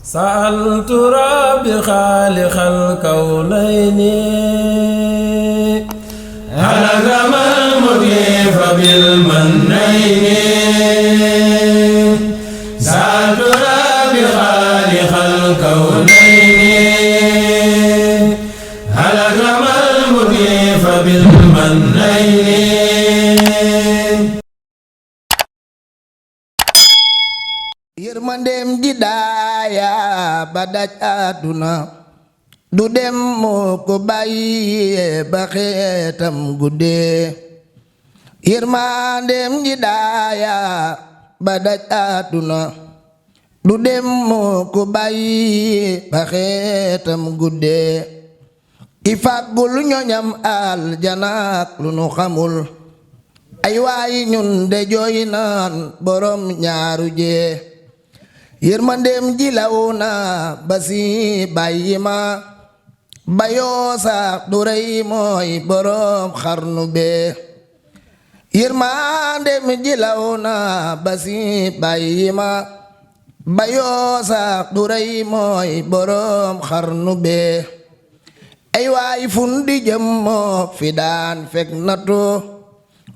سألت ربي خالق الكونين على كما المكيف بالمنين سألت ربي خالق الكونين على كما المكيف بالمنين yërmandeem ji daaya ba daj àdduna du dem moo ko bàyyi ba xeetam guddee yërmandeem ji daaya ba daj àdduna du dem moo ko bàyyi ba xeetam guddee i fàggul ñoñam aljanaak lu nu xamul ay waay ñun de jooy naan borom ñaaru jee yërmandeem ji law na ba si bàyyi ma bayoo sax du rey mooy borom xarnu bee yërmandeem ji law na ba si bàyyi ma bayoo sax du rey mooy borom xarnu bee ay waay fundi jëm moo fi daan fekk nato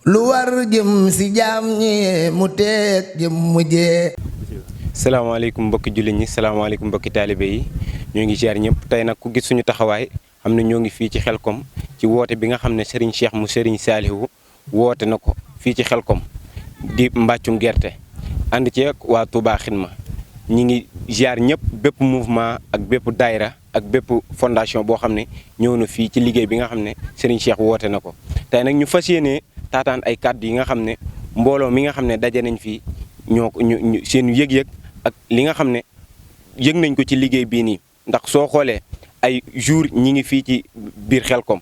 lu war jëm si jaam ñi mu teeg jëm mu jee. salaamaaleykum mbokki jullit ñi salaamaaleykum mbokki taalibe yi ñoo ngi ziar ñëpp tey nag ku gis suñu taxawaay xam ne ñoo ngi fii ci Xelkom ci woote bi nga xam ne Serigne Cheikh mu Serigne Saliou woote na ko fii ci Xelkom di mbàccum gerte ànd ci ak waa Touba Xidma ñi ngi ziar ñëpp bépp mouvement ak bépp daayra ak bépp fondation boo xam ne ñëw na fii ci liggéey bi nga xam ne Serigne Cheikh woote na ko tey nag ñu fas yéenee taataan ay kàddu yi nga xam ne mbooloo mi nga xam ne daje nañ fii ñoo ko ñu seen yëg-yëg ak li nga xam ne yëg nañ ko ci liggéey bii nii ndax soo xoolee ay jour ñi ngi fii ci biir Xelkom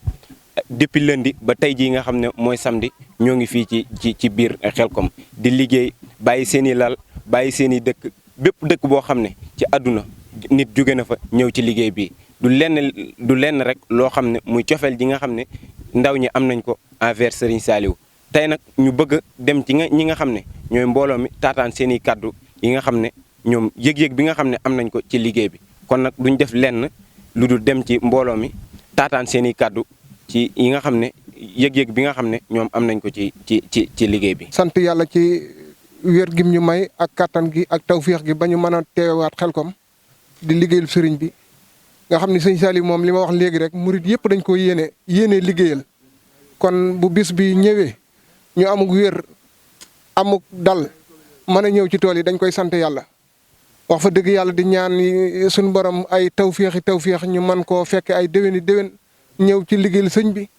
depuis lundi ba tey jii nga xam ne mooy samedi ñoo ngi fii ci biir Xelkom di liggéey bàyyi seen i lal bàyyi seen i dëkk bépp dëkk boo xam ne ci àdduna nit jóge na fa ñëw ci liggéey bi du lenn rek loo xam ne muy cofeel ji nga xam ne ndaw ñi am nañ ko envers Serigne Saliou tey nag ñu bëgg dem ci ñi nga xam ne ñooy mbooloo mi taataan seen i kàddu yi nga xam ne ñoom yëg-yëg bi nga xam ne am nañ ko ci liggéey bi kon nag duñ def lenn lu dul dem ci mbooloo mi taataan seen i kàddu ci yi nga xam ne yëg-yëg bi nga xam ne ñoom am nañ ko ci liggéey bi. sant yàlla ci wér gim ñu may ak kattan gi ak tawféex gi ba ñu mën a teewaat Xelkom di liggéeyal sëriñ bi nga xam ne sëñ Saliou moom li ma wax léegi rek murit yëpp dañ ko yéene liggéeyal kon bu bis bi ñëwee ñu amuk wér amuk dal mën a ñëw ci tool yi dañ koy sant yàlla. wax fa dëgg yàlla di ñaan suñu borom ay tawféex ñu man koo fekke ay déwéni déwén ñëw ci liggéeyal sëñ bi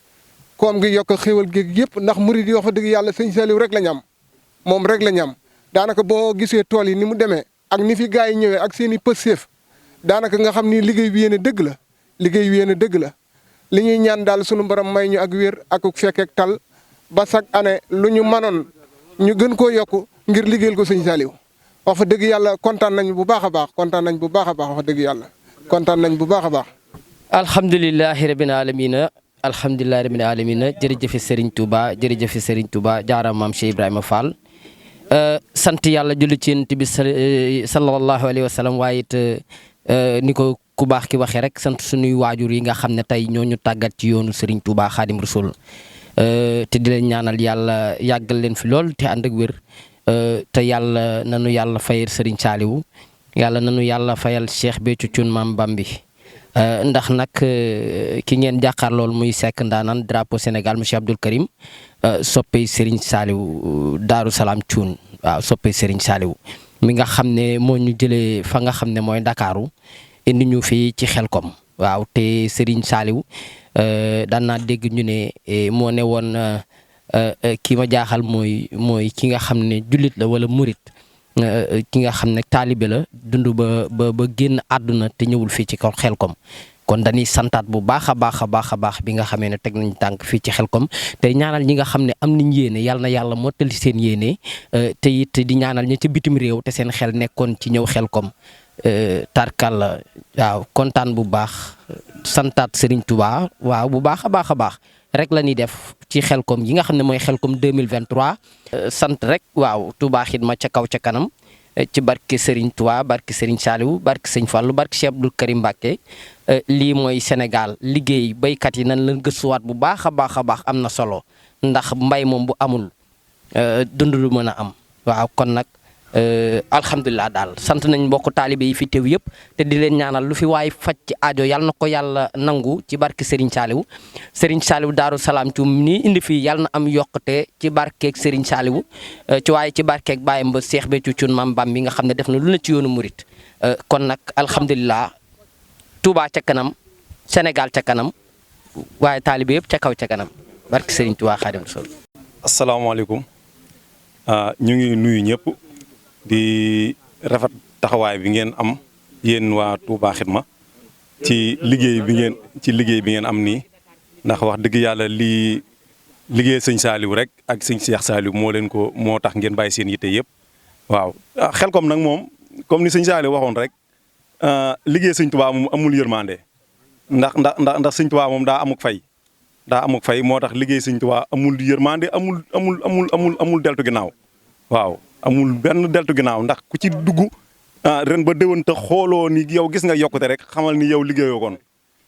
koom gi yokk xéwal géeg yëpp ndax murid yi wax fa dëgg yàlla sëñ Saliou rek la ñu am moom rek la ñu am daanaka boo gisee tool yi ni mu demee ak ni fi gars yi ñëwee ak seen i pësseef daanaka nga xam ni liggéey bi yéen a dëgg la liggéey bi yéen a dëgg la li ñuy ñaan daal suñu borom may ñu ak wér ak fekkeek tal ba chaque année lu ñu manoon ñu gën koo yokk ngir liggéeyal ko sëñ Saliou wax fa dëgg yàlla kontaan nañ bu baax a baax kontaan nañ bu baax a baax wax dëgg yàlla kontaan nañ bu baax a baax. alhamdulilahi rabbil alamina alhamdulilahi rabbil alamina jërëjëf Serigne Touba jërëjëf Serigne Touba jaaraam maam Cheikh Ibrahima Fall sant yàlla julli ci Yonent bi sallallahu alayhi wa sallam waaye it ni ko ku baax ki waxee rek sant suñuy waajur yi nga xam ne tey ñoo ñu tàggat ci yoonu Serigne Touba Xaadim Rasul te di leen ñaanal yàlla yàggal leen fi lool te ànd ak wér. te yàlla nanu yàlla fayal Serigne Saliou yàlla nanu yàlla fayal Cheikh Béthio Thioune Mame Bambi ndax nag ki ngeen jàkkaar lool muy Seck Ndaanaan drapeau Sénégal monsieur Abdoul Karim soppey Serigne Saliou Daaru Salaam Thioune waaw soppey Serigne Saliou mi nga xam ne moo ñu jëlee fa nga xam ne mooy Ndakaaru indi ñu fii ci Xelkom waaw te Serigne Saliou daan naa dégg ñu ne moo ne woon ki ma jaaxal mooy ki nga xam ne jullit la wala murit ki nga xam ne taalibe la dund ba génn àdduna te ñëwul fii ci kaw Xelkom kon dañuy santaat bu baax a baax bi nga xamee ne teg nañ tànk fii ci Xelkom te ñaanal ñi nga xam ne am nañ yéene yàlla na yàlla mottali seen yéene te it di ñaanal ñi ci bitim réew te seen xel nekkoon ci ñëw Xelkom tarkal waaw kontaan bu baax santaat Serigne Touba waaw bu baax a baax rek la ñuy def ci Xelkom yi nga xam ne mooy Xelkom 2023 sant rek waaw Touba Xidma ca kaw ca kanam ci barke Serigne Touba barke Serigne Saliou barke Serigne Fallou barke Cheikh Abdoul Karim Mbacké lii mooy Sénégal liggéey béykat yi nan leen gëstuwaat bu baax a baax a baax am na solo ndax mbay moom bu amul dund lu mën a am waaw kon nag alhamdulilah daal sant nañ mbokku taalibe yi fi teew yëpp te di leen ñaanal lu fi waay faj ci aajo yàlla na ko yàlla nangu ci barke Serigne Saliou Daaru Salaam Thioum nii indi fii yàlla na am yokkute ci barkeeg Serigne Saliou ci waaye ci barkeeg bàyyam ba Cheikh Béthio Thioune Mame Bam mi nga xam ne def na lu ne ci yoonu murit kon nag alhamdulilah Touba ca kanam Sénégal ca kanam waaye taalibe yëpp ca kaw ca kanam barke Serigne Touba Xaadimu Rasuul. asalaamaaleykum ñu ngi nuyu ñëpp. di rafet taxawaay bi ngeen am yéen waa Touba Xidma ci liggéey bi ngeen am nii ndax wax dëgg yàlla lii liggéey sëñ Saliou rek ak sëñ Cheikh Saliou moo tax ngeen bàyyi seen yitte yëpp waaw. Xelcom nag moom comme ni sëñ Saliou waxoon rek liggéey sëñ Touba moom amul yërmande ndax sëñ Touba moom daa amuk fay moo tax liggéey sëñ Touba amul yërmande amul deltu ginnaaw waaw. amul benn deltu ginnaaw ndax ku ci dugg ren ba déwén te xooloo ni yow gis nga yokkute rek xamal ni yow liggéeyoo koon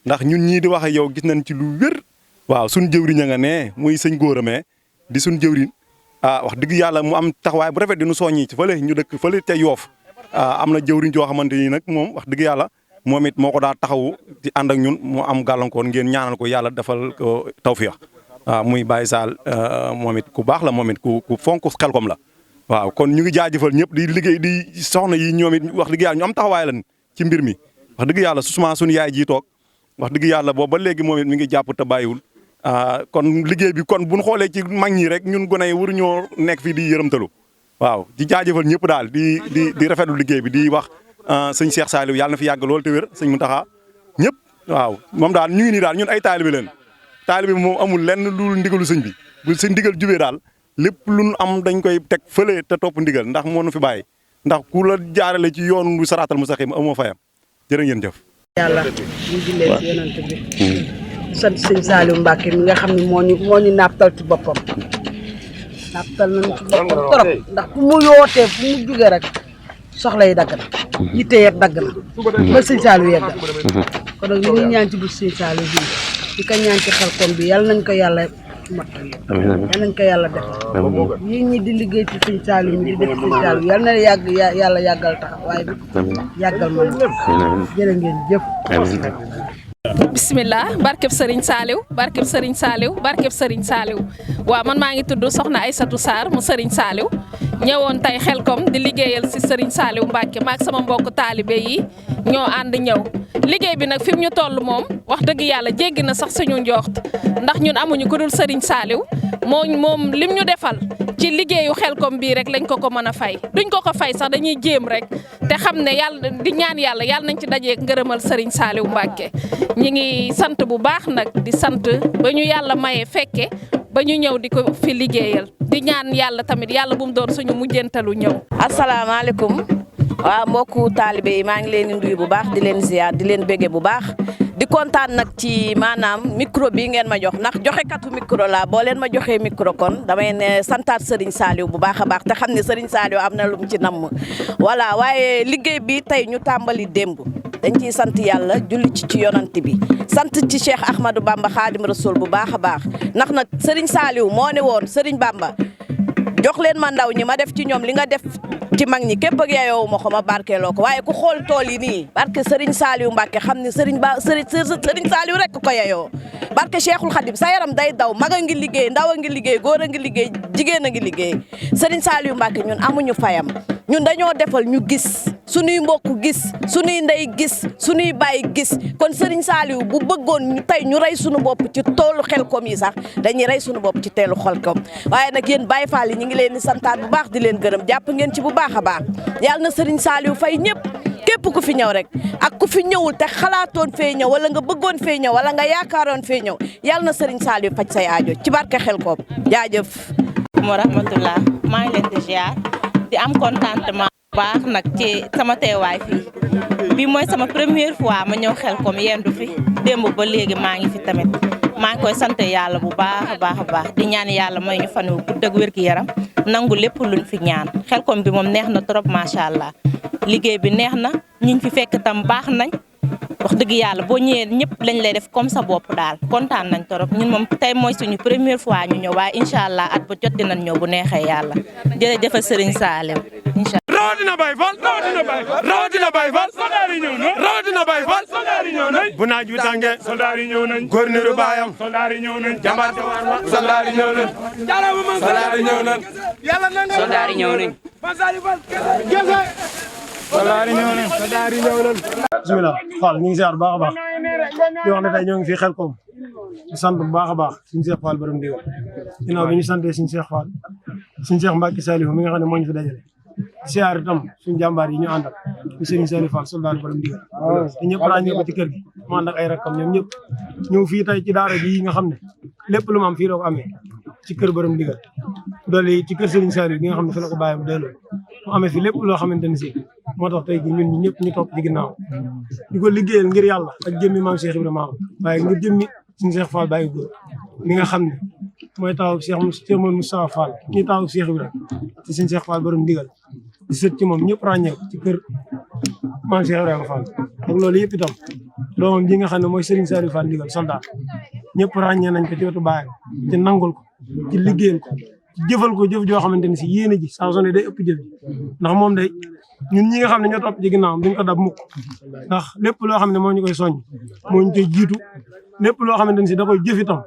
ndax ñun ñii di wax ak yow gis nañ ci lu wér waaw suñ jëwriñ a nga ne muy sëñ Góoramee di suñ jëwriñ wax dëgg yàlla mu am taxawaay bu rafet di nu soññi ci fële ñu dëkk fële ca Yoof am na jëwriñ joo xamante ni nag moom wax dëgg yàlla moom it moo ko daa taxawu di ànd ak ñun mu am gàllankoor ngeen ñaanal ko yàlla defal ko tawfiix muy Baye Sall moom it ku baax la moom it ku fonk Xelcom la. waaw kon ñu ngi jaajëfal ñëpp di liggéey di soxna yi ñoom it wax dëgg yàlla ñu am taxawaay lan ci mbir mi wax dëgg yàlla susuma suñu yaay ji toog wax dëgg yàlla boobu ba léegi moom it mi ngi jàpp te bàyyiwul kon liggéey bi kon bu ñu xoolee ci mag ñi rek ñun gone yi waruñoo nekk fii di yërëmtalu waaw di jaajëfal ñëpp daal di rafetlu liggéey bi di wax sëñ Cheikh Saliou yàlla na fi yàgg lool te wér sëñ Mountakha ñëpp waaw moom daal ñu ngi nii daal ñun ay taalibe leen taalibe bi moom amul lenn lu ndigalu sëñ bi bu sëñ ndigal jubee daal lépp lu nu am dañ koy teg fële te topp ndigal ndax moo nu fi bàyyi ndax ku la jaarale ci yoon wu saraatal mustaqim amoo fayam jërë ngeen jëf. yàlla ñu jullee ci yonent bi sant sëñ Saliou Mbacké mi nga xam ne moo ñu nappal ci boppam nappal nañu ci boppam trop ndax fu mu yootee fu mu jugee rek soxla yi dagg na yitte yëpp dagg na ba sëñ Saliou yeggal kon nag ñu ngi ñaan ci bu sëñ Saliou bi di ko ñaan ci Xelcom bi yàlla nañ ko yàlla mottali yal nañ ko yàlla defal yéen ñi di liggéey ci sëñ Saliou mi di def sëñ Saliou yal na yàlla yàggal taxawaay bi yàggal ma jërë ngeen jëf. bismillah barkeb Serigne Saliou barkeb Serigne Saliou barkeb Serigne Saliou waaw man maa ngi tudd Soxna Aïssatou Sarr mu Serigne Saliou ñëwoon tey Xelcom di liggéeyal si Serigne Saliou Mbacké maak sama mbokk taalibe yi ñoo ànd ñëw liggéey bi nag fi mu ñu toll moom wax dëgg yàlla jéggi na sax suñu njooxt ndax ñun amuñu ku dul Serigne Saliou moom lim ñu defal ci liggéeyu Xelcom bii rek lañ ko mën a fay duñ ko fay sax dañuy jéem rek te xam ne yàlla di ñaan yàlla nañ ci dajeek ngërëmal Serigne Saliou Mbacké ñi ngi sant bu baax nag di sant ba ñu yàlla maye fekke ba ñu ñëw di ko fi liggéeyal di ñaan yàlla tamit yàlla bu mu doon suñu mujjantalu ñëw. asalaamaaleykum waaw mbokku taalibe yi maa ngi leen di nuyu bu baax di leen ziar di leen bége bu baax di kontaan nag ci maanaam micro bi ngeen ma jox ndax joxekatu micro la boo leen ma joxee micro kon damay ne santaat Serigne Saliou bu baax a baax te xam ne Serigne Saliou am na lu mu ci namm voilà waaye liggéey bi tey ñu tàmbali démb dañ ciy sant yàlla julli ci yonant bi sant ci Cheikh Ahmadou Bamba Khadim Rasoul bu baax a baax ndax nag Serigne Saliou moo ne woon Serigne Bamba jox leen ma ndaw ñi ma def ci ñoom li nga def ci mag ñi képp ak yeyoo ma ko ma barkeeloo ko waaye ku xool tool yi nii barke Serigne Saliou Mbacké xam ne Serigne Saliou rek ko yeyoo barke Cheikhul Khadim sa yaram day daw mag a ngi liggéey ndaw a ngi liggéey góor a ngi liggéey jigéen a ngi liggéey Serigne Saliou Mbacké ñun amuñu fayam ñun dañoo defal ñu gis suñuy mbokk gis suñuy ndey gis suñuy baay gis kon Serigne Saliou bu bëggoon ñu tey ñu rey suñu bopp ci toolu Xelcom yi sax dañuy rey suñu bopp ci teelu Xelcom waaye nag yéen Baye Fall yi ñu ngi leen di santaat bu baax di leen gërëm jàpp ngeen ci bu baax a baax yàlla na Serigne Saliou fay ñëpp képp ku fi ñëw rek ak ku fi ñëwul te xalaatoon fee ñëw wala nga bëggoon fee ñëw wala nga yaakaaroon fee ñëw yàlla na Serigne Saliou faj say aajo ci barke Xelcom jaajëf. wa rahmatullah maa ngi leen di ziar di am contentement baax nag ci sama teewaay fii bi mooy sama première fois ma ñëw Xelcom yendu fi démb ba léegi maa ngi fi tamit maa ngi koy sant yàlla bu baax a baax a baax di ñaan yàlla may ñu fan wu gudd ak wér gi yaram nangu lépp luñ fi ñaan Xelcom bi moom neex na trop macha allah liggéey bi neex na ñiñ fi fekk tam baax nañ wax dëgg yàlla boo ñëwee ñëpp lañ lay def comme sa bopp daal kontaan nañ trop ñun moom tey mooy suñu première fois ñu ñëw waaye incha allah at ba jot dinañ ñëw bu neexee yàlla jërëjëf Serigne Saliou incha allah. rawatina Baye Fall rawatina Baye Fall rawatina Baye Fall soldaar yi ñëw nañ rawatina Baye Fall soldaar yi ñëw nañ bu naaj wi tàngee soldaar yi ñëw nañ gouverneur baayam soldaar yi ñëw nañ jàmbaar soldaar yi ñëw nañ soldaar yi ñëw nañ soldaar yi ñëw nañ soldaar yi ñëw nañ soldaar yi ñëw nañ bismillah Fall ñu ngi ziar bu baax a baax di wax ne tey ñoo ngi fii Xelcom di sant bu baax a baax suñu Cheikh Fall borom digal ginnaaw bi ñu santee suñu Cheikh Fall suñu Cheikh Mbacke Saliou mi nga xam ne moo ñu fi dajale siyaar itam suñu jàmbaar yi ñu àndal ñu Serigne Saliou Fall soldat borom digal te ñëpp ràññee ko ci kër gi mu ànd ak ay rakkam ñoom ñëpp ñëw fii tey ci daara ji nga xam ne lépp lu mu am fii la ko amee ci kër borom digal doole ci kër Serigne Saliou gi nga xam ne fi la ko bàyyam delloo mu amee fi lépp loo xamante ne si moo tax tey jii ñun ñi ñëpp ñu topp ci ginnaaw di ko liggéeyal ngir yàlla ak jëmmi maam Cheikh Ibrahima waaye ngir jëmmi suñu Cheikh Fall bàyyi góor mi nga xam ne mooy taw Cheikh Moustapha Fall ñi taw Cheikh Ibrahima ci suñu Cheikh Fall borom digal di sët ci moom ñëpp ràññee ci kër maam Cheikh Ibrahima Fall ak loolu yëpp itam doomam ji nga xam ne mooy Serigne Saliou Fall digal soldat ñëpp ràññee nañ ko ci wetu baayam ci nangul ko ci liggéeyal ko ci jëfal ko jëf joo xamante ne si yéene ji saa su ne day ëpp jëf ji ndax moom day ñun ñi nga xam ne ñoo topp ci ginnaawam duñ ko dab mukk ndax lépp loo xam ne moo ñu koy soññ moo ñu koy jiitu lépp loo xamante ne si da koy jëf itam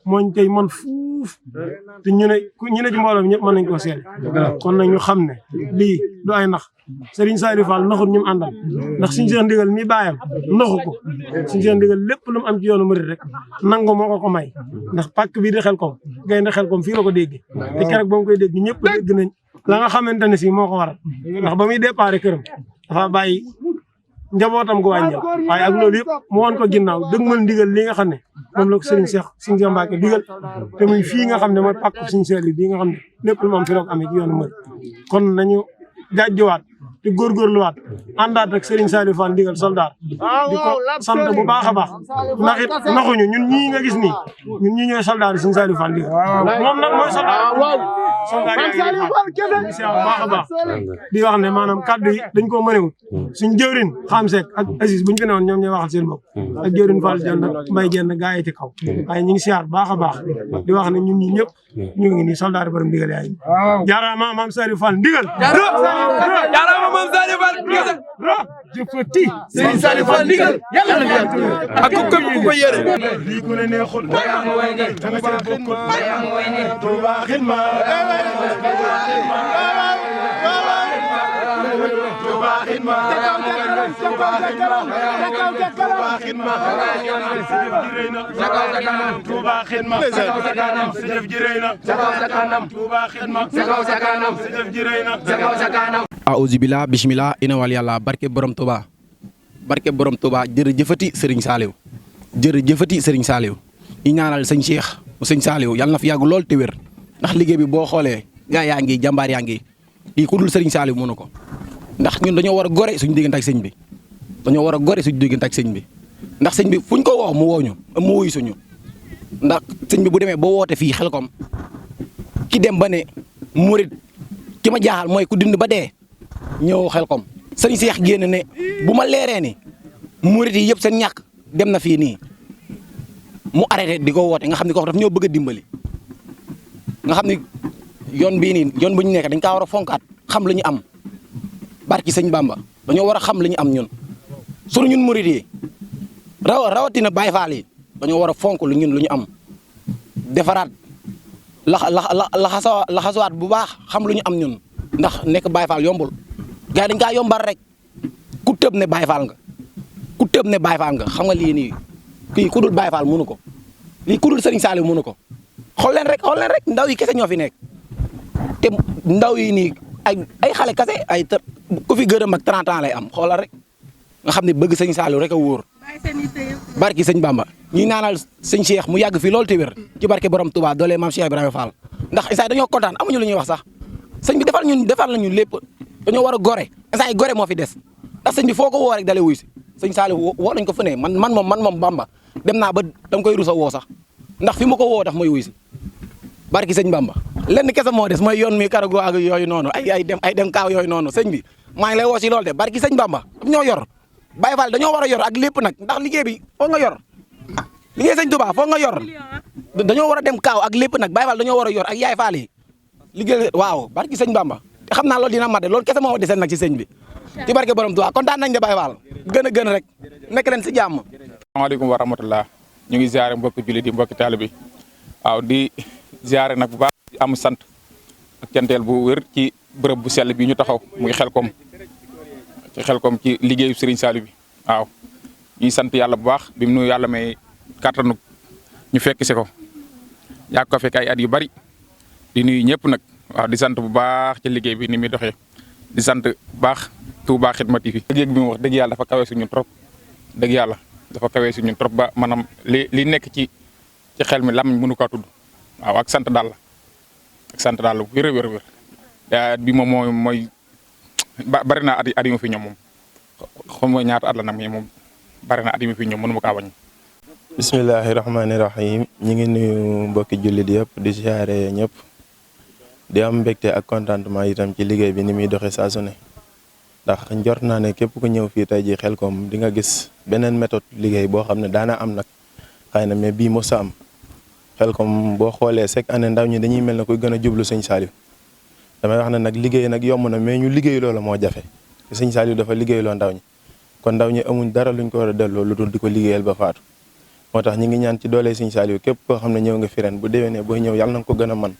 moo ñu koy mën fuuf te ñu ne ci mbooloo bi ñëpp mën nañ koo seede kon nag ñu xam ne lii du ay nax Serigne Saliou Fall naxut ñu mu àndal ndax suñu Cheikh Ndigal mi bàyyam naxu ko suñu Cheikh Ndigal lépp lu mu am ci yoonu murid rek nangu moo ko may ndax pàkk bii di Xelcom gaynde Xelcom fii la ko déggee te keroog ba mu koy dégg ñëpp dégg nañ la nga xamante ne si moo ko waral ndax ba muy déparé këram dafa bàyyi njabootam gu wàññeeku waaye ak loolu yëpp mu woon ko ginnaaw dëgmal ndigal li nga xam ne moom la ko Serigne Cheikh Mbacke digal te muy fii nga xam ne mooy pàkk Serigne Saliou bii nga xam ne lépp lu mu am fi la ko amee ci yoonu murid kon nañu jàjjuwaat te góorgóorluwaat àndaat ak Serigne Saliou Fall ndigal soldat di ko sant bu baax a baax ndax it naxuñu ñun ñii nga gis nii ñun ñii ñooy soldat yi Serigne Saliou Fall ndigal moom nag mooy soldat yi bu baax a baax di wax ne maanaam kaddu yi dañ koo mënewut suñ jëwrin xam seek ak Aziz buñu fi newoon ñoom ñooy waxal seen bopp ak jëwrin Fall jenn mbay jenn gaa yi ci kaw waaye ñu ngi siyaar baax a baax di wax ne ñun ñi ñëpp ñu ngi nii soldat yi borom ndigal yaay jaaraama maam Saliou Fall ndigal jaaraama maam Saliou Fall ndigal jëfati Serigne Saliou Fall ndigal yàlla na fi ak ku ko yére lii ku ne neexul danga ci bokkul Touba xidma Touba xidma Touba xidma sa jëf ji rëy na Touba xidma sa jëf ji rëy na auzu billah bismillah ina wal yàlla barke borom Touba jërëjëfati Serigne Saliou jërëjëfati Serigne Saliou ñu ñaanal sëñ Cheikh sëñ Saliou yàlla na fi yàgg lool te wér ndax liggéey bi boo xoolee gaa yaa ngi jàmbaar yaa ngi lii ku dul Serigne Saliou mënu ko ndax ñun dañoo war a gore suñu diggante ak sëñ bi ndax sëñ bi fuñ ko woo mu woo ñu mu wuyu suñu ndax sëñ bi bu demee boo woote fii Xelcom ki dem ba ne murit ki ma jaaxal mooy ku dund ba dee ñëw Xelcom sëñ Cheikh génn ne bu ma leeree ni murit yi yëpp seen ñàkk dem na fii nii mu arrêté di ko woote nga xam ne ko daf ñoo bëgg a dimbali nga xam ne yoon bii nii yoon bu ñu nekk dañ kaa war a fonkaat xam lu ñu am barki sëñ Bamba dañoo war a xam lu ñu am ñun sunu ñun murit yi rawatina Baye Fall yi dañoo war a fonk lu ñu am defaraat laxasawaat bu baax xam lu ñu am ñun ndax nekk Baye Fall yombul gars yi dañ kaa yombal rek ku tëb ne Baye Fall nga xam nga lii nii kii ku dul Baye Fall mënu ko lii ku dul Serigne Saliou mënu ko xool leen rek ndaw yi kese ñoo fi nekk te ndaw yi nii ay xale kese ku fi gërëm ak 30 ans lay am xoolal rek nga xam ne bëgg sëñ Saliou rek a wóor barki sëñ Bamba ñuy naanal sëñ Cheikh mu yàgg fii loolu te wér ci barke borom Touba doole maam Cheikh Ibrahima Fall ndax instant dañoo kontaan amuñu lu ñuy wax sax sëñ bi defal nañu lépp dañoo war a gore instant yi gore moo fi des ndax sëñ bi foo ko woo rek dalee wuy si sëñ Saliou woo nañ ko fu ne man moom Bamba dem naa ba dama koy rusa woo sax ndax fi ma ko woo daf may wuy si barki sëñ Bamba lenn kese moo des mooy yoon mi karago ak yooyu noonu ay dem kaaw yooyu noonu sëñ bi maa ngi lay woo si loolu de barki sëñ Bamba ñoo yor Baye Fall dañoo war a yor ak lépp nag ndax liggéey bi foog nga yor liggéey sëñ Touba foog nga yor dañoo war a dem kaaw ak lépp nag Baye Fall dañoo war a yor ak yaay Fall yi liggéey waaw barki sëñ Bamba te xam naa loolu dina mat de loolu kese moo deseen nag ci sëñ bi ci barke borom Touba kontaan nañ de Baye Fall gën a rek nekk leen si jàmm. asalaamaaleykum wa rahmatullah ñu ngi ziare mbokki jullit yi mbokki taalibe bi waaw di ziare nag bu baax di am sant ak canteel bu wér ci bërëb bu sell bi ñu taxaw muy Xelkom ci Xelkom ci liggéeyu Serigne Saliou bi waaw ñuy sant yàlla bu baax bi mu nu yàlla may kàttanu ñu fekk si ko yàgg ko fekk ay at yu bari di nuyu ñëpp nag waaw di sant bu baax ci liggéey bi ni muy doxee di sant bu baax Touba Xidma TV liggéey bi mu wax dëgg yàlla dafa kawe suñu trop dëgg yàlla dafa kawee si ñun trop ba maanaam li nekk ci xel mi lam mënu kaa tudd waaw ak sant daal wér bi moom mooy bari na at yi ma fi ñoom moom xam mooy ñaata at la nag moom bari na at yi ma fi ñoom mënu ma kaa bañ. bismillahi rahmaani rahim ñi ngi nuyu mbokki jullit yëpp di siyaare ñëpp di am mbégte ak contentement itam ci liggéey bi ni muy doxee saa su ne ndax njort naa ne képp ku ñëw fii tey ji Xelkom di nga gis beneen méthode liggéey boo xam ne daana am nag xëy na mais bii mos a am Xelkom boo xoolee chaque année ndaw ñi dañuy mel ne kuy gën a jublu sëñ Saliou damay wax ne nag liggéey nag yomb na mais ñu liggéey loola moo jafe te sëñ Saliou dafa liggéey loo ndaw ñi kon ndaw ñi amuñ dara luñ ko war a delloo lu dul di ko liggéeyal ba faatu moo tax ñi ngi ñaan ci doole sëñ Saliou képp koo xam ne ñëw nga fi ren bu déwénee booy ñëw yàlla na nga ko gën a man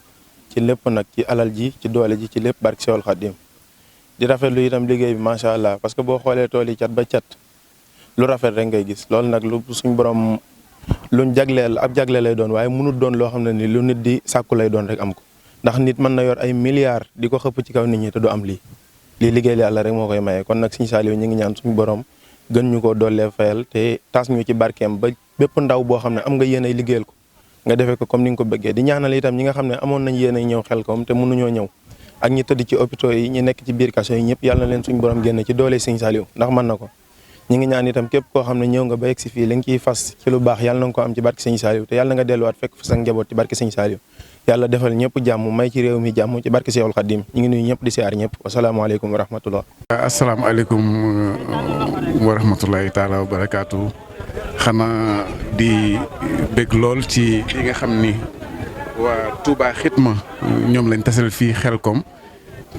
ci lépp nag ci alal ji ci doole ji ci lépp barke Seexul Xaadim di rafetlu itam liggéey bi macha allah parce que boo xoolee tool yi cat ba cat lu rafet rek ngay gis loolu nag lu suñ borom luñ jagleel ab jagle lay doon waaye mënut doon loo xam ne ni lu nit di sàkku lay doon rek am ko ndax nit mën na yor ay milliards di ko xëpp ci kaw nit ñi te du am lii liggéey yàlla rek moo koy maye kon nag Sëñ Saliou ñu ngi ñaan suñu borom gën ñu ko dollee fayal te tas ñu ci barkeem ba bépp ndaw boo xam ne am nga yéen ay liggéeyal ko nga defee ko comme ni nga ko bëggee di ñaanal itam ñi nga xam ne amoon nañ yéen ay ñëw Xelkom te mënuñoo ñëw ak ñi tëdd ci hôpitaux yi ñi nekk ci biir kaso yi ñëpp yàlla na leen suñu borom génn ci doole Sëñ Saliou ndax mën na ko ñi ngi ñaan itam képp koo xam ne ñëw nga ba egg si fii li nga ciy fas ci lu baax yàlla na nga ko am ci barke Sëñ Saliou te yàlla na nga delluwaat fekk fa sa njaboot ci barke Sëñ Saliou yàlla defal ñëpp jàmm may ci réew mi jàmm ci barke Seexul Xaadim ñu ngi nuyu ñëpp di siyaar ñëpp wasalaamaaleykum wa rahmatullah asalaamaaleykum wa rahmatullahi taala wa barakaatu xanaa di bég lool ci li nga xam ni waa Touba Xidma ñoom lañ tasal fii Xelkom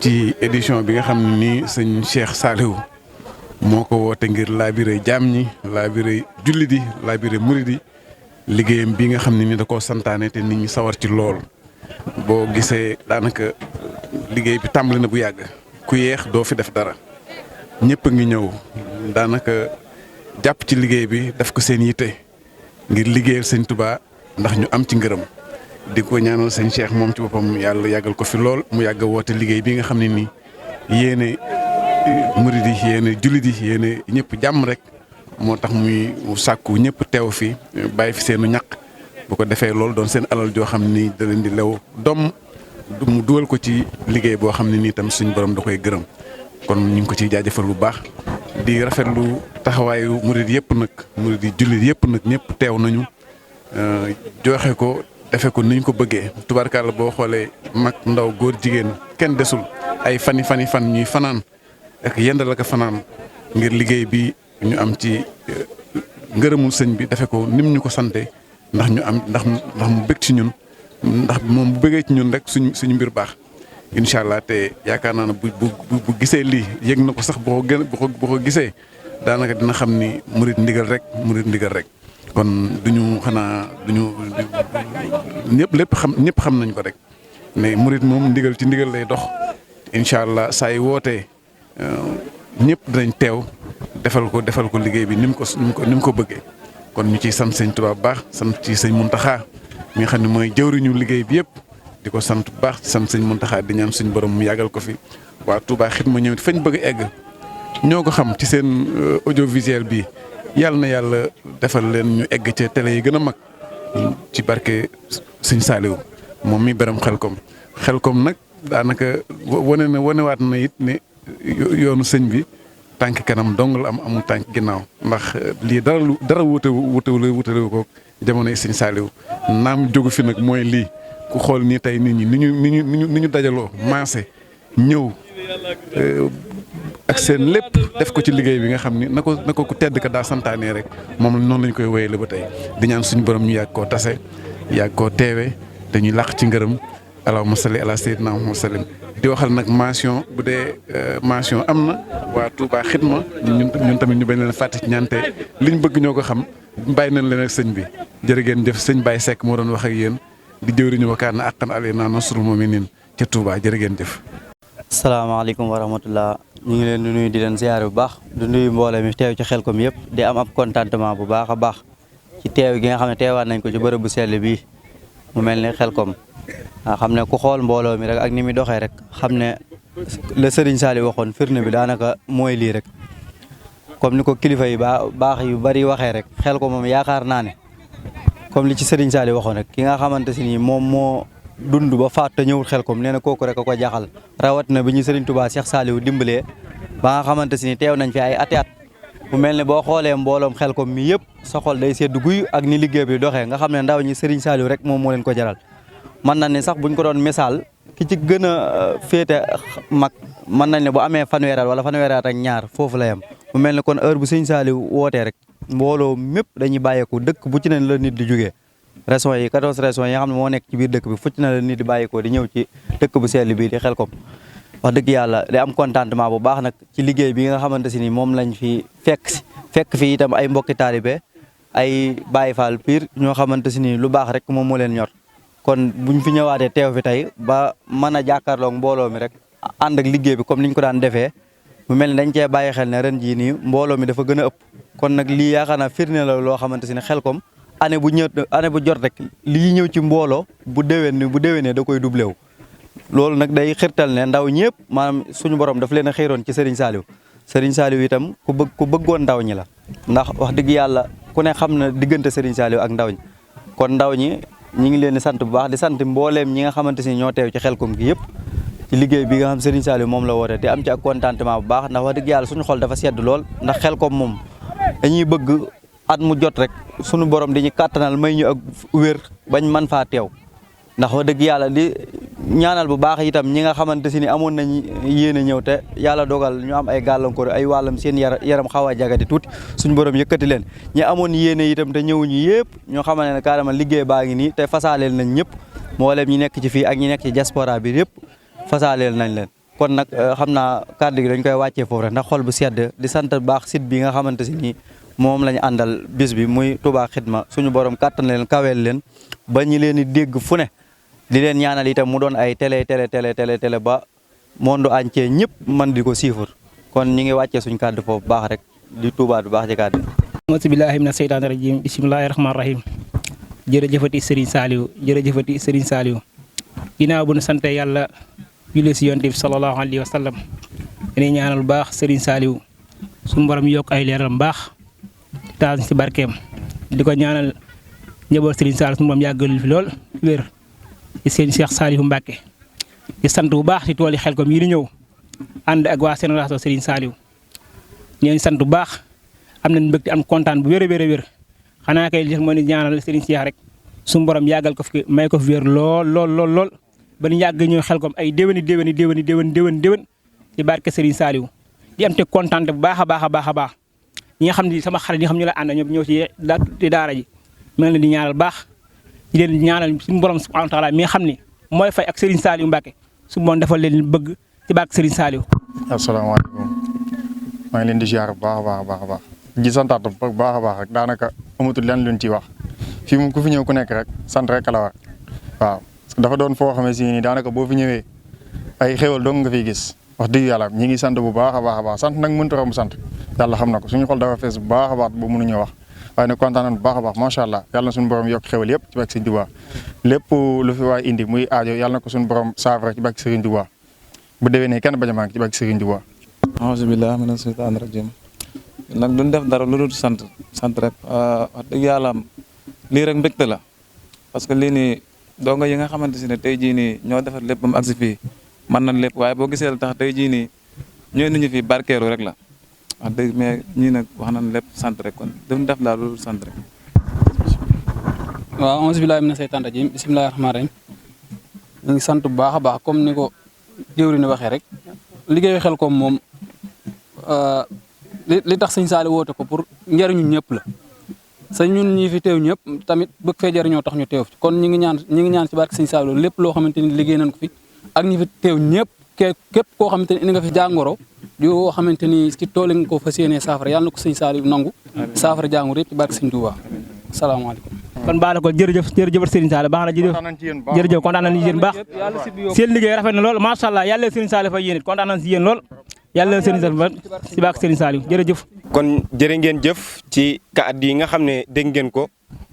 ci édition bi nga xam ne nii sëñ Cheikh Saliou moo ko woote ngir laabire jaam ñi laabire jullit yi laabire murid yi liggéeyam bi nga xam ne ni da koo santaane te nit ñi sawar ci lool boo gisee daanaka liggéey bi tàmbali na bu yàgg ku yeex doo fi def dara ñëpp a ngi ñëw daanaka jàpp ci liggéey bi def ko seen yitte ngir liggéeyal sëñ Touba ndax ñu am ci ngërëm di ko ñaanal sëñ Cheikh moom ci boppam yàlla yàggal ko fi lool mu yàgg a woote liggéey bi nga xam ne nii yéene murid yi yéene jullit yi yéene ñëpp jàmm rek moo tax muy sàkku ñëpp teew fi bàyyi fi seenu ñaq bu ko defee loolu doon seen alal joo xam ni da leen di lew doom mu dugal ko ci liggéey boo xam ne nii tam suñ borom da koy gërëm kon ñu ngi ko ciy jaajëfal bu baax di rafetlu taxawaayu murid yëpp nag murid yi jullit yëpp nag ñëpp teew nañu joxe ko defe ko niñ ko bëggee tubaarkàlla boo xoolee mag ndaw góor jigéen kenn desul ay fan ñuy fanaan ak yendal ak fanaan ngir liggéey bi ñu am ci ngërëmul sëñ bi defe ko nim ñu ko sante ndax ñu am ndax mu bëgg ci ñun ndax moom bu bëggee ci ñun rek suñu mbir baax incha allah te yaakaar naa ne bu gisee lii yëg na ko sax boo ko gisee daanaka dina xam ni murid ndigal rek kon duñu ñëpp xam nañ ko rek mais murid moom ndigal ci ndigal lay dox incha allah saa yi wootee ñëpp dinañ teew defal ko liggéey bi ni mu ko bëggee kon ñu ciy sant sëñ Tuubaa bu baax sant ci sëñ Muntaxa mi nga xam ne mooy jëwriñu liggéey bi yëpp di ko sant bu baax sant sëñ Muntaxa di ñaan suñ borom mu yàggal ko fi waa Touba Xidma ñëw fañ bëgg a egg ñoo ko xam ci seen audiovisuel bi yàlla na yàlla defal leen ñu egg ca télé yi gën a mag ci barke sëñ Saliou moom mi beram Xelkom nag daanaka wanewaat na it ne yoonu sëñ bi tànk kanam dong la amul tànk ginnaaw ndax lii dara wutale ko jamonoy sëñ Saliou naam jógu fi nag mooy lii ku xool nii tey nit ñi ni ñu dajaloo maase ñëw ak seen lépp def ko ci liggéey bi nga xam ni na ko ku tedd ka daa santaanee rek moom noonu lañ koy wéyale ba tey di ñaan suñu borom ñu yàgg koo tase yàgg koo teewe dañuy làq ci ngërëm allahumma salli ala sayyidina Muhammad sallim di waxal nag mention bu dee mention am na waa Touba Xidma ñun tamit ñu bañ leen fàtte ci ñaante liñ bëgg ñoo ko xam bàyyi nañ leen ak sëñ bi jërë ngeen jëf sëñ Baye Seck moo doon wax ak yéen di jëwriñu wakkaan na àqan alaynaa nasrul mu'minin ca Touba jërë ngeen jëf. salaamaaleykum wa rahmatullah ñu ngi leen di nuyu di leen ziare bu baax di nuyu mbooloo mi teew ci Xelcom yëpp di am ab contentement bu baax a baax ci teew gi nga xam ne teewaat nañ ko ci bërëb bu sell bii mu mel ni Xelcom xam ne ku xool mbooloo mi rek ak ni muy doxee rek xam ne la Serigne Saliou waxoon firnde bi daanaka mooy lii rek comme ni ko kilifa yi baax yu bari waxee rek Xelcom moom yaakaar naa ne comme li ci Serigne Saliou waxoon rek ki nga xamante si nii moom moo dund ba faat te ñëwul Xelcom nee na kooku rek a ko jaxal rawat na bi ñu Serigne Touba Cheikh Saliou dimbalee ba nga xamante si ni teew nañ fi ay ati at mu mel ne boo xoolee mbooloom Xelcom mi yëpp sa xol day sedd guy ak ni liggéey bi doxee nga xam ne ndaw ñi Serigne Saliou rek moom moo leen ko jaral mën nañ ne sax buñ ko doon misaal ki ci gën a féete mag mën nañ ne bu amee fanweeraat wala fanweeraat ak ñaar foofu la yem mu mel ne kon heure bu Serigne Saliou wootee rek mbooloo mépp dañuy bàyyeeku dëkk bu ci ne la nit di jógee régions yi 14 régions yi nga xam ne moo nekk ci biir dëkk bi fu ci ne la nit di bàyyikoo di ñëw ci dëkk bu sell bii di Xelcom wax dëgg yàlla di am contentement bu baax nag ci liggéey bi nga xamante si ni moom lañ fi fekk fi itam ay mbokki taalibe ay Baye Fall Pire ñoo xamante si ni lu baax rek moom moo leen ñor kon buñ fi ñëwaatee teew fi tey ba mën a jàkkaarloog mbooloo mi rek ànd ak liggéey bi comme niñ ko daan defee mu mel ni dañ cee bàyyi xel ne ren jii nii mbooloo mi dafa gën a ëpp kon nag lii yaakaar naa firnde la loo xamante si ne Xelcom année bu jot rek lii ñëw ci mbooloo bu déwénee da koy doublé wu loolu nag day xirtal ne ndaw ñëpp maanaam suñu borom daf leen a xëyroon ci Serigne Saliou itam ku bëggoon ndaw ñi la ndax wax dëgg yàlla ku ne xam na diggante Serigne Saliou ak ndaw ñi kon ndaw ñi ñi ngi leen di sant bu baax di sant mbooleem ñi nga xamante si ñoo teew ci Xelcom gi yëpp ci liggéey bi nga xam Serigne Saliou moom la woote di am ci ak contentement bu baax ndax wax dëgg yàlla suñu xol dafa sedd lool ndax Xelcom moom dañuy bëgg at mu jot rek sunu borom dañuy kàttanal may ñu ak wér bañ man faa teew ndax wax dëgg yàlla di ñaanal bu baax itam ñi nga xamante si ni amoon nañ yéene ñëw te yàlla dogal ñu am ay gàllankoor ay wàllam seen yaram xaw a jagati tuuti suñu borom yëkkati leen ñi amoon yéene itam te ñëwuñu yëpp ñoo xamante ne carrément liggéey baa ngi nii te fasaaleel nañ ñëpp mboolem ñi nekk ci fii ak ñi nekk ci diaspora bi yëpp fasaaleel nañ leen kon nag xam naa kàddu gi dañ koy wàccee foofu rek ndax xol bu sedd di sant bu baax site bi nga xamante si nii moom lañu àndal bis bi muy Touba Xidma suñu borom kàttan leen kaweel leen ba ñi leen di dégg fu ne di leen ñaanal itam mu doon ay télé ba monde entier ñëpp mën di ko siifur kon ñi ngi wàccee suñu kàddu foofu bu baax rek di Touba bu baax ci kàddu auzu billaahi mina seytaani rajiim bismillaahi rahmaani rahiim jërëjëfati Serigne Saliou ginnaaw bu nu sante yàlla julli si yonent bi sallallahu alayhi wa sallam dañuy ñaanal bu baax Serigne Saliou suñu borom yokk ay leeram baax taas ci barkeem di ko ñaanal njaboot Serigne Saliou suñu borom yàggal fi lool wér ci seen Cheikh Saliou Mbacké di sant bu baax ci tool yi Xelcom yi di ñëw ànd ak waa génération Serigne Saliou ñeen sant bu baax am nañ mbégte am kontaan bu wér a wér xanaa kay li moo ni ñaanal Serigne Cheikh rek suñu borom yàggal ko fi may ko fi wér lool ba ñu yàgg ñëw Xelcom ay déwéni ci barke Serigne Saliou di am te kontaan bu baax a baax ñi nga xam ne sama xarit yi nga xam ñu la ànd ñoom ñëw ci daara ji mel na di ñaanal baax di leen ñaanal suñu borom subhanahu wa taala mi nga xam ne mooy fay ak Serigne Saliou Mbacké su moom defal leen bëgg ci barke Serigne Saliou. asalaamaaleykum maa ngi leen di ziar bu baax a baax di santaat bu baax a baax rek daanaka amatul lenn luñ ciy wax fii moom ku fi ñëw ku nekk rek sant rek la war waaw dafa doon foo xamante ni daanaka boo fi ñëwee ay xéwal dong nga fiy gis. wax dëgg yàlla ñi ngi sant bu baax a baax sant nag mënut a romb sant yàlla xam na ko suñu xol dafa fees bu baax a baax bu mënuñu wax waaye nag kontaan nañ bu baax a baax macha allah yàlla na suñu borom yokk xewal yëpp ci bàkk Sëriñ Tuubaa lépp lu fi waay indi muy aajo yàlla na ko suñu borom saafara ci bàkk Sëriñ Tuubaa bu déwénee kenn bañ a manqué ci bàkk Sëriñ Tuubaa. auzu billaahi mina shaytaani rajiim nag duñ def dara lu dul sant rek wax dëgg yàlla lii rek mbégte la parce que lii nii donga yi nga xamante si ne tey jii nii ñoo defar lépp ba mu agsi fii mën nañ lépp waaye boo gisee la tax tey jii nii ñooy nañu fi barkeeru rek la wax dëgg mais ñii nag wax nañ lépp sant rek kon duñ def daal lu dul sant rek. waaw auzu billaahi mina seytaani rajiim bismillaahi rahmaani rahiim ñu ngi sant bu baax a baax comme ni ko jëwri ni waxee rek liggéeyu Xelcom moom li tax sëñ Saliou woote ko pour njëriñu ñëpp la sa ñun ñi fi teew ñëpp tamit bëgg fee jëriñoo tax ñu teew fi kon ñi ngi ñaan ci barke sëñ Saliou lépp loo xamante ni liggéey nañ ko fi ak ñi fi teew ñëpp képp koo xamante ni indi nga fi jàngoro yoo xamante ni ci tool nga ko fas yéenee saafara yàlla na ko sëñ Saliou nangu saafara jàngoro yëpp ci barke sëñ Touba salaamaaleykum. kon baax na ko jërëjëf Serigne Saliou baax na jërëjëf kontaan nañ ci yéen baax seen liggéey rafet na lool macha allah yàlla Serigne Saliou fa yéen it kontaan nañ ci yéen lool yàlla Serigne Saliou ci barke Serigne Saliou jërëjëf. kon jërë ngeen jëf ci kàddu yi nga xam ne dégg ngeen ko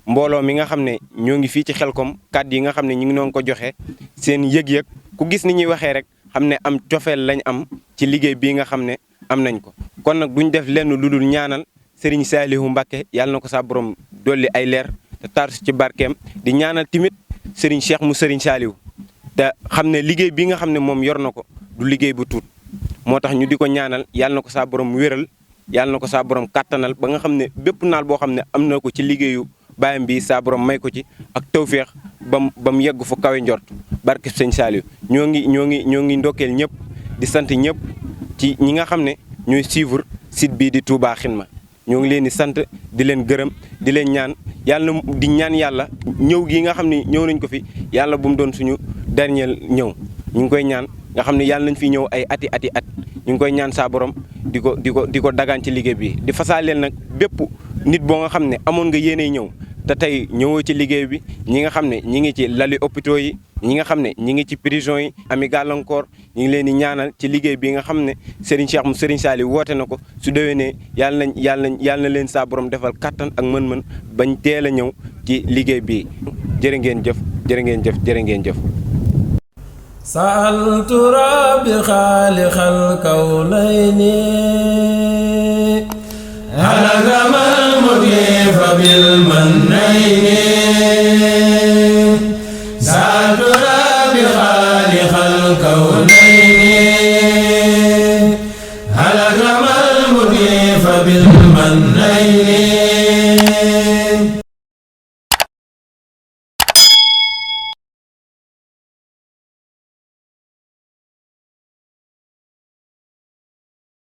mbooloo mi nga xam ne ñoo ngi fii ci Xelcom kàddu yi nga xam ne ñu ngi doon ko joxe seen yëg-yëg ku gis ni ñuy waxee rek xam ne am cofeel lañ am ci liggéey bii nga xam ne am nañ ko kon nag duñ def lenn lu dul ñaanal Serigne Saliou Mbacké yàlla na ko sa borom dolli ay leer te tarsu ci barkeem di ñaanal timit Serigne Cheikh mu Serigne Saliou te xam ne liggéey bi nga xam ne moom yor na ko du liggéey bu tuut moo tax ñu di ko ñaanal yàlla na ko sa borom wéral yàlla na ko sa borom kàttanal ba nga xam ne bépp naal boo xam ne am na ko ci liggéeyu baayam bi sa borom may ko ci ak tawféex ba mu yegg fu kawe njort barke sëñ Saliou ñoo ngi ndokkeel ñëpp di sant ñëpp ci ñi nga xam ne ñooy suivre site bii di Touba Xidma ñoo ngi leen di sant di leen gërëm di leen ñaan yàlla di ñaan yàlla ñëw gi nga xam ne ñëw nañ ko fi yàlla bu mu doon suñu dernier ñëw ñu ngi koy ñaan nga xam ne yàlla nañ fi ñëw ay ati at ñu ngi koy ñaan saa borom di ko dagaan ci liggéey bi di fasaaleel nag bépp nit boo nga xam ne amoon nga yéeney ñëw te tey ñëwoo ci liggéey bi ñi nga xam ne ñi ngi ci lali hôpitaux yi ñi nga xam ne ñi ngi ci prison yi ami gàllankoor ñu ngi leen di ñaanal ci liggéey bi nga xam ne Serigne Cheikh mu Serigne Saliou woote na ko su déwénee yàlla na leen saa borom defal kattan ak mën-mën bañ teel a ñëw ci liggéey bi jërë ngeen jëf jërë ngeen jëf jërë ngeen jëf. sa'altu rabbi xaaliqal kawnayni halakamal mukifa bil mannayni sa'altu rabbi xaaliqal kawnayni halakamal mukifa bil